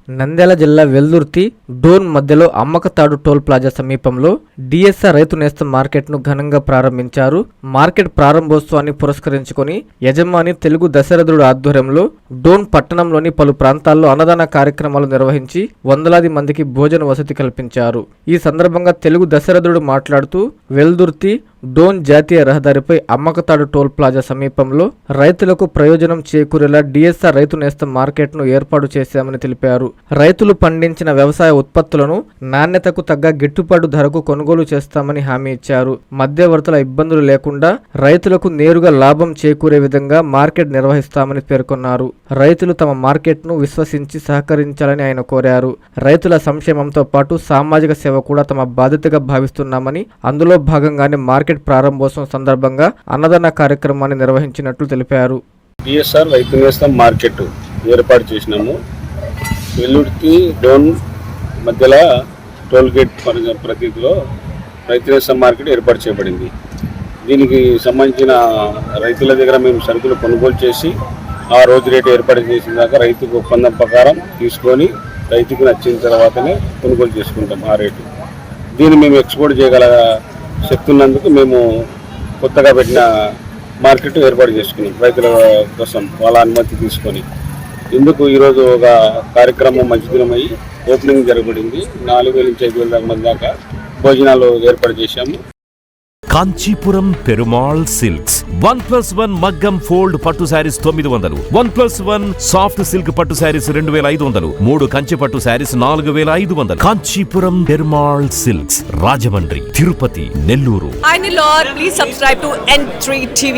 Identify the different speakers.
Speaker 1: నంద్యాల జిల్లా వెల్దుర్తి డోన్ మధ్యలో Ammakatadu toll plaza సమీపంలో డిఎస్ఆర్ రైతు నేస్తం మార్కెట్ను ఘనంగా ప్రారంభించారు. మార్కెట్ ప్రారంభోత్సవాన్ని పురస్కరించుకొని యజమాని తెలుగు దశరథుడు ఆధ్వర్యంలో డోన్ పట్టణంలోని పలు ప్రాంతాల్లో అన్నదాన కార్యక్రమాలు నిర్వహించి వందలాది మందికి భోజన వసతి కల్పించారు. ఈ సందర్భంగా తెలుగు దశరథుడు మాట్లాడుతూ వెల్దుర్తి డోన్ జాతీయ రహదారిపై అమ్మకతాడు టోల్ ప్లాజా సమీపంలో రైతులకు ప్రయోజనం చేకూరేలా డిఎస్ఆర్ రైతు నేస్తం మార్కెట్ను ఏర్పాటు చేశామని తెలిపారు. రైతులు పండించిన వ్యవసాయ ఉత్పత్తులను నాణ్యతకు తగ్గ గిట్టుబాటు ధరకు కొనుగోలు చేస్తామని హామీ ఇచ్చారు. మధ్యవర్తుల ఇబ్బందులు లేకుండా రైతులకు నేరుగా లాభం చేకూరే విధంగా మార్కెట్ నిర్వహిస్తామని పేర్కొన్నారు. రైతులు తమ మార్కెట్ను విశ్వసించి సహకరించాలని ఆయన కోరారు. రైతుల సంక్షేమంతో పాటు సామాజిక సేవ కూడా తమ బాధ్యతగా భావిస్తున్నామని, అందులో భాగంగానే మార్కెట్ ప్రారంభోత్సవం సందర్భంగా అన్నదాన కార్యక్రమాన్ని నిర్వహించినట్లు తెలిపారు.
Speaker 2: డిఎస్ఆర్ రైతు నేస్తం మార్కెట్ ఏర్పాటు చేసినాము. వెల్లుర్తి డోన్ మధ్యలో టోల్ గేట్ ప్రతిలో రైతు నేస్తం మార్కెట్ ఏర్పాటు చేయబడింది. దీనికి సంబంధించిన రైతుల దగ్గర మేము సరుకులు కొనుగోలు చేసి ఆ రోజు రేటు ఏర్పాటు చేసిన దాకా రైతుకు ఒప్పందం ప్రకారం తీసుకొని రైతుకు నచ్చిన తర్వాతనే కొనుగోలు చేసుకుంటాం ఆ రేటు. దీన్ని మేము ఎక్స్పోర్ట్ చేయగల శక్తి ఉన్నందుకు మేము కొత్తగా పెట్టిన మార్కెట్ ఏర్పాటు చేసుకున్నాం రైతుల కోసం వాళ్ళ అనుమతి తీసుకొని. ఇందుకు ఈరోజు ఒక కార్యక్రమం మంచి దినమై ఓపెనింగ్ జరగబడింది. 4,000 నుంచి 5,000 మంది దాకా భోజనాలు ఏర్పాటు చేశాము.
Speaker 3: కాంచీపురం పెరుమాళ్ సిల్క్స్ 1+1 మగ్గం ఫోల్డ్ పట్టు శారీస్ 900, 1+1 సాఫ్ట్ సిల్క్ పట్టు శారీస్ 2,500, 3 కంచి పట్టు saris 4,500. Kanchipuram Perumal silks, Rajahmundry, Tirupati, Nellore.
Speaker 4: Please subscribe to N3 TV.